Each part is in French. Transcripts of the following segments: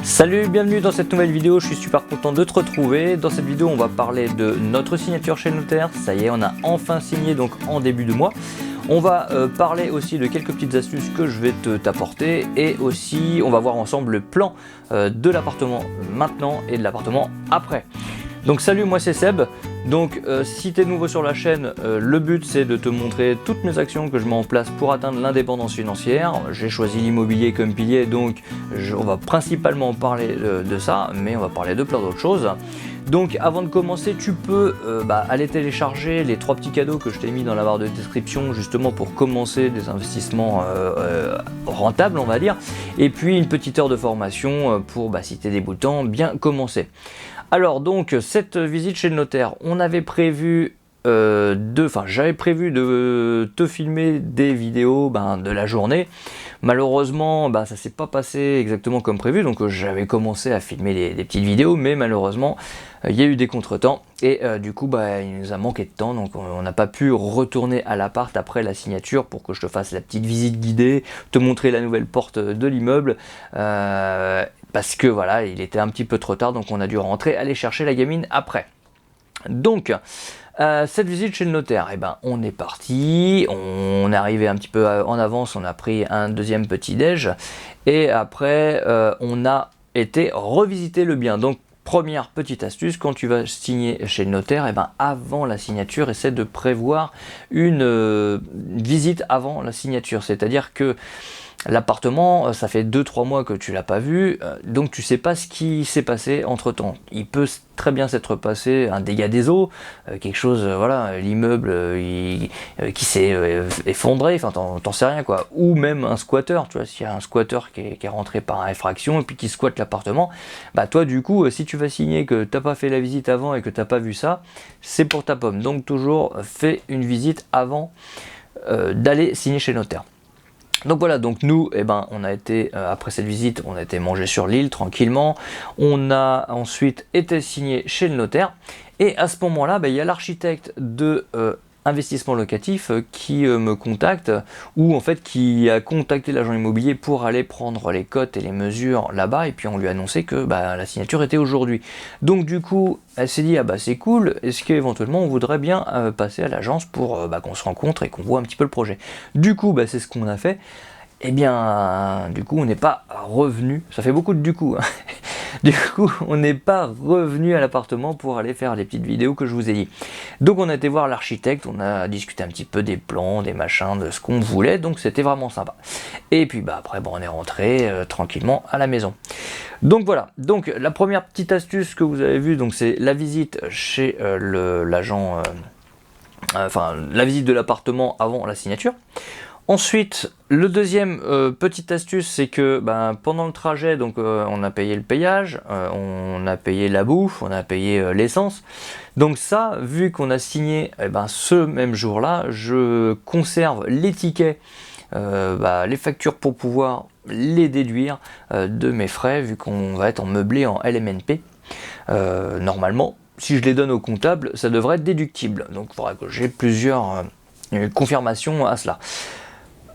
Salut, bienvenue dans cette nouvelle vidéo, je suis super content de te retrouver. Dans cette vidéo on va parler de notre signature chez le notaire. Ça y est, on a enfin signé donc en début de mois. On va parler aussi de quelques petites astuces que je vais t'apporter et aussi on va voir ensemble le plan de l'appartement maintenant et de l'appartement après. Donc salut, moi c'est Seb. Donc si tu es nouveau sur la chaîne, le but c'est de te montrer toutes mes actions que je mets en place pour atteindre l'indépendance financière. J'ai choisi l'immobilier comme pilier, donc on va principalement parler de ça, mais on va parler de plein d'autres choses. Donc avant de commencer, tu peux aller télécharger les 3 petits cadeaux que je t'ai mis dans la barre de description justement pour commencer des investissements rentables, on va dire. Et puis une petite heure de formation pour, si t'es débutant, bien commencer. Alors donc cette visite chez le notaire, on avait prévu j'avais prévu de te filmer des vidéos de la journée. Malheureusement, ça s'est pas passé exactement comme prévu, donc j'avais commencé à filmer des petites vidéos, mais malheureusement, il y a eu des contretemps et du coup, il nous a manqué de temps, donc on n'a pas pu retourner à l'appart après la signature pour que je te fasse la petite visite guidée, te montrer la nouvelle porte de l'immeuble. Parce que voilà, il était un petit peu trop tard, donc on a dû rentrer, aller chercher la gamine après. Donc, cette visite chez le notaire, on est parti, on est arrivé un petit peu en avance, on a pris un deuxième petit déj, et après on a été revisiter le bien. Donc, première petite astuce, quand tu vas signer chez le notaire, avant la signature, essaie de prévoir une visite avant la signature, c'est-à-dire que l'appartement, ça fait 2-3 mois que tu l'as pas vu, donc tu sais pas ce qui s'est passé entre temps. Il peut très bien s'être passé un dégât des eaux, quelque chose, l'immeuble qui s'est effondré, enfin t'en sais rien quoi. Ou même un squatter, tu vois, s'il y a un squatter qui est rentré par infraction et puis qui squatte l'appartement, toi du coup, si tu vas signer que t'as pas fait la visite avant et que t'as pas vu ça, c'est pour ta pomme. Donc toujours fais une visite avant d'aller signer chez le notaire. Donc voilà, donc nous, on a été, après cette visite, on a été manger sur l'île tranquillement, on a ensuite été signé chez le notaire, et à ce moment-là, il y a l'architecte de investissement locatif qui me contacte, ou en fait qui a contacté l'agent immobilier pour aller prendre les cotes et les mesures là-bas, et puis on lui a annoncé que la signature était aujourd'hui. Donc du coup, elle s'est dit, c'est cool, est-ce qu'éventuellement on voudrait bien passer à l'agence pour qu'on se rencontre et qu'on voit un petit peu le projet. Du coup, c'est ce qu'on a fait. Eh bien, du coup, on n'est pas revenu, ça fait beaucoup de du coup, hein. Du coup, on n'est pas revenu à l'appartement pour aller faire les petites vidéos que je vous ai dit. Donc on a été voir l'architecte, on a discuté un petit peu des plans, des machins, de ce qu'on voulait, donc c'était vraiment sympa. Et puis après, on est rentré tranquillement à la maison. Donc voilà, donc la première petite astuce que vous avez vue, donc c'est la visite chez l'agent, la visite de l'appartement avant la signature. Ensuite, le deuxième petite astuce, c'est que pendant le trajet, donc on a payé le péage, on a payé la bouffe, on a payé l'essence. Donc ça, vu qu'on a signé ce même jour-là, je conserve les tickets, les factures pour pouvoir les déduire de mes frais, vu qu'on va être en meublé en LMNP. Normalement, si je les donne au comptable, ça devrait être déductible. Donc il faudra que j'ai plusieurs confirmations à cela.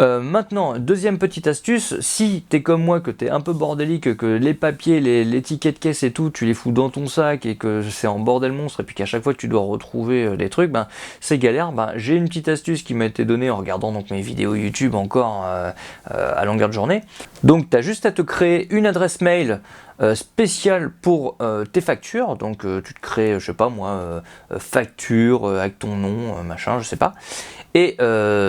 Maintenant, deuxième petite astuce, si t'es comme moi, que t'es un peu bordélique, que les papiers, les tickets de caisse et tout, tu les fous dans ton sac et que c'est en bordel monstre et puis qu'à chaque fois tu dois retrouver des trucs, c'est galère. J'ai une petite astuce qui m'a été donnée en regardant donc mes vidéos YouTube encore à longueur de journée. Donc t'as juste à te créer une adresse mail spéciale pour tes factures. Donc tu te crées, je sais pas moi, facture avec ton nom, machin, je sais pas. Et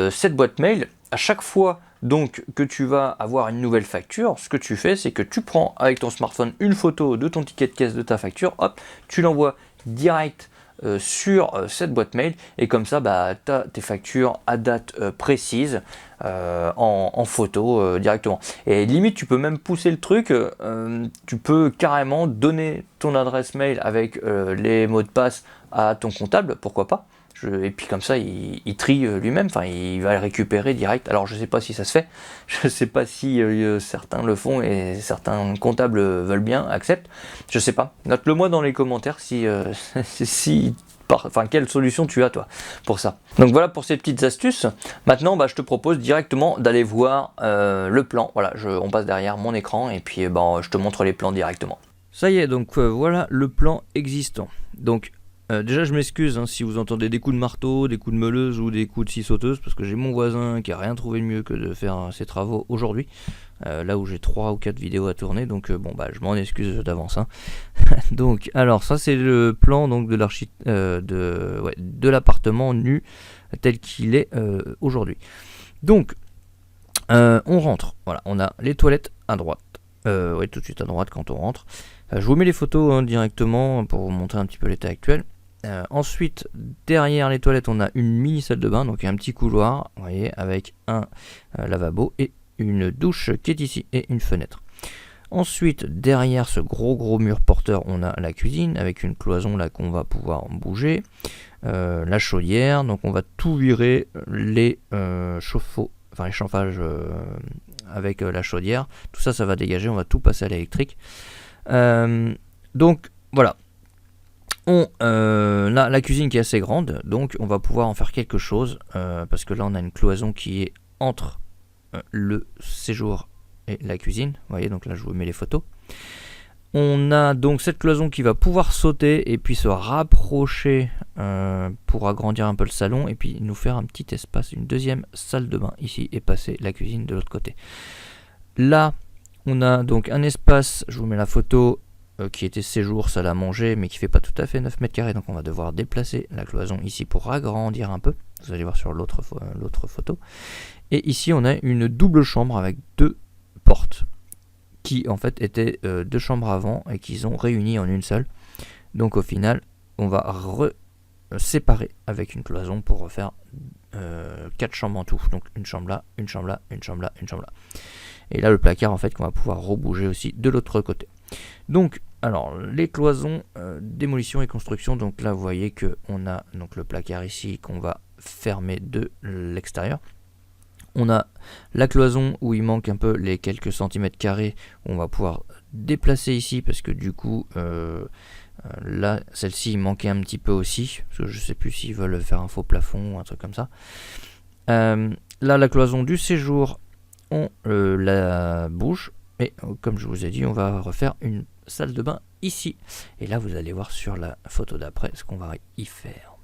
cette boîte mail, à chaque fois donc que tu vas avoir une nouvelle facture, ce que tu fais, c'est que tu prends avec ton smartphone une photo de ton ticket de caisse de ta facture, hop, tu l'envoies direct sur cette boîte mail, et comme ça tu as tes factures à date précise en photo directement. Et limite, tu peux même pousser le truc, tu peux carrément donner ton adresse mail avec les mots de passe à ton comptable, pourquoi pas. Et puis comme ça, il trie lui-même, il va le récupérer direct. Alors je sais pas si ça se fait, je sais pas si certains le font et certains comptables veulent bien, acceptent, je sais pas. Note-le moi dans les commentaires si quelle solution tu as toi pour ça. Donc voilà pour ces petites astuces. Maintenant je te propose directement d'aller voir le plan. Voilà, on passe derrière mon écran et puis je te montre les plans directement. Ça y est, donc voilà le plan existant. Donc déjà je m'excuse si vous entendez des coups de marteau, des coups de meuleuse ou des coups de scie sauteuse, parce que j'ai mon voisin qui a rien trouvé de mieux que de faire ses travaux aujourd'hui, là où j'ai 3 ou 4 vidéos à tourner, donc je m'en excuse d'avance. Donc alors ça c'est le plan donc de l'appartement nu tel qu'il est aujourd'hui. Donc on rentre, voilà, on a les toilettes à droite, tout de suite à droite quand on rentre. Je vous mets les photos directement pour vous montrer un petit peu l'état actuel. Ensuite, derrière les toilettes, on a une mini salle de bain, donc un petit couloir, vous voyez, avec un lavabo et une douche qui est ici et une fenêtre. Ensuite, derrière ce gros mur porteur, on a la cuisine avec une cloison là qu'on va pouvoir bouger, la chaudière, donc on va tout virer, les chauffe-eau, enfin les chauffages avec la chaudière, tout ça, ça va dégager, on va tout passer à l'électrique. Donc voilà. On a la cuisine qui est assez grande, donc on va pouvoir en faire quelque chose, parce que là on a une cloison qui est entre le séjour et la cuisine, vous voyez, donc là je vous mets les photos. On a donc cette cloison qui va pouvoir sauter et puis se rapprocher pour agrandir un peu le salon et puis nous faire un petit espace, une deuxième salle de bain ici et passer la cuisine de l'autre côté. Là on a donc un espace, je vous mets la photo, qui était séjour, salle à manger, mais qui fait pas tout à fait 9 mètres carrés, donc on va devoir déplacer la cloison ici pour agrandir un peu. Vous allez voir sur l'autre photo. Et ici on a une double chambre avec 2 portes, qui en fait étaient 2 chambres avant et qu'ils ont réunies en une seule. Donc au final on va séparer avec une cloison pour refaire 4 chambres en tout. Donc une chambre là, une chambre là, une chambre là, une chambre là. Et là le placard en fait qu'on va pouvoir rebouger aussi de l'autre côté. Donc alors les cloisons, démolition et construction, donc là vous voyez que on a donc le placard ici qu'on va fermer de l'extérieur. On a la cloison où il manque un peu les quelques centimètres carrés, on va pouvoir déplacer ici parce que du coup là celle-ci il manquait un petit peu aussi, parce que je sais plus s'ils veulent faire un faux plafond ou un truc comme ça. Là la cloison du séjour on la bouge et comme je vous ai dit on va refaire une salle de bain ici et là vous allez voir sur la photo d'après ce qu'on va y faire.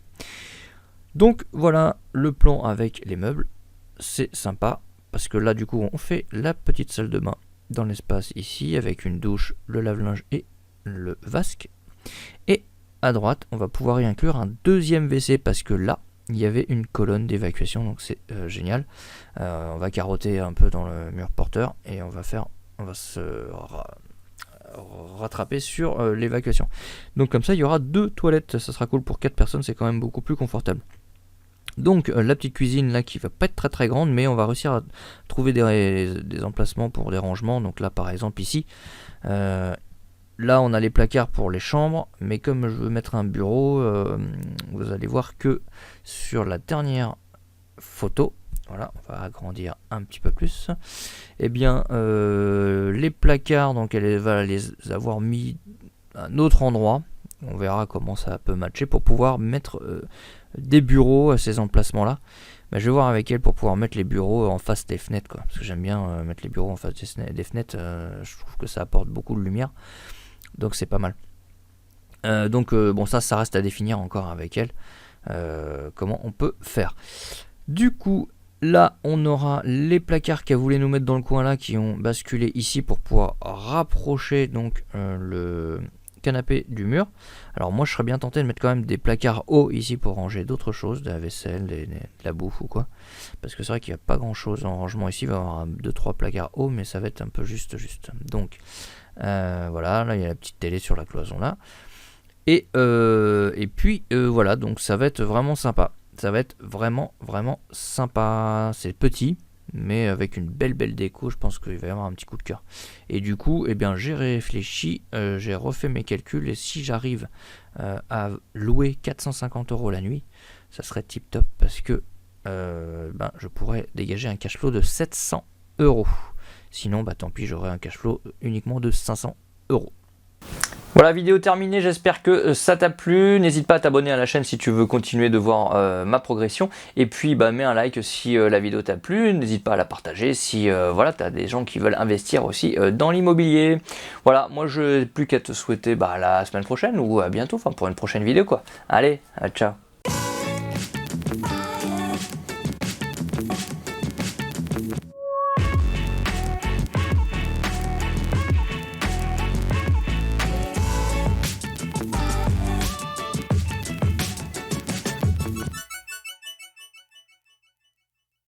Donc voilà le plan avec les meubles, c'est sympa parce que là du coup on fait la petite salle de bain dans l'espace ici avec une douche, le lave-linge et le vasque, et à droite on va pouvoir y inclure un deuxième WC parce que là il y avait une colonne d'évacuation, donc c'est génial. On va carotter un peu dans le mur porteur et on va se rattraper sur l'évacuation. Donc comme ça il y aura 2 toilettes, ça sera cool pour 4 personnes, c'est quand même beaucoup plus confortable. Donc la petite cuisine là qui va pas être très grande, mais on va réussir à trouver des emplacements pour des rangements. Donc là par exemple ici, là on a les placards pour les chambres, mais comme je veux mettre un bureau, vous allez voir que sur la dernière photo, voilà, on va agrandir un petit peu plus, et bien les placards, donc elle va les avoir mis à un autre endroit. On verra comment ça peut matcher pour pouvoir mettre des bureaux à ces emplacements là. Je vais voir avec elle pour pouvoir mettre les bureaux en face des fenêtres, quoi, parce que j'aime bien mettre les bureaux en face des fenêtres, je trouve que ça apporte beaucoup de lumière, donc c'est pas mal. Bon ça reste à définir encore avec elle, comment on peut faire. Du coup là on aura les placards qu'elle voulait nous mettre dans le coin là qui ont basculé ici pour pouvoir rapprocher donc le canapé du mur. Alors moi je serais bien tenté de mettre quand même des placards hauts ici pour ranger d'autres choses, de la vaisselle, de la bouffe ou quoi, parce que c'est vrai qu'il n'y a pas grand chose en rangement ici. Il va y avoir 2-3 placards hauts, mais ça va être un peu juste. Donc voilà, là il y a la petite télé sur la cloison là, et puis voilà, donc ça va être vraiment sympa. Ça va être vraiment sympa. C'est petit, mais avec une belle déco, je pense qu'il va y avoir un petit coup de cœur. Et du coup, eh bien, j'ai réfléchi, j'ai refait mes calculs, et si j'arrive à louer 450 € la nuit, ça serait tip top, parce que je pourrais dégager un cash flow de 700 €. Sinon, tant pis, j'aurai un cash flow uniquement de 500 €. Voilà, vidéo terminée, j'espère que ça t'a plu. N'hésite pas à t'abonner à la chaîne si tu veux continuer de voir ma progression. Et puis mets un like si la vidéo t'a plu. N'hésite pas à la partager si voilà, tu as des gens qui veulent investir aussi dans l'immobilier. Voilà, moi je n'ai plus qu'à te souhaiter la semaine prochaine ou à bientôt, enfin pour une prochaine vidéo quoi. Allez, ciao.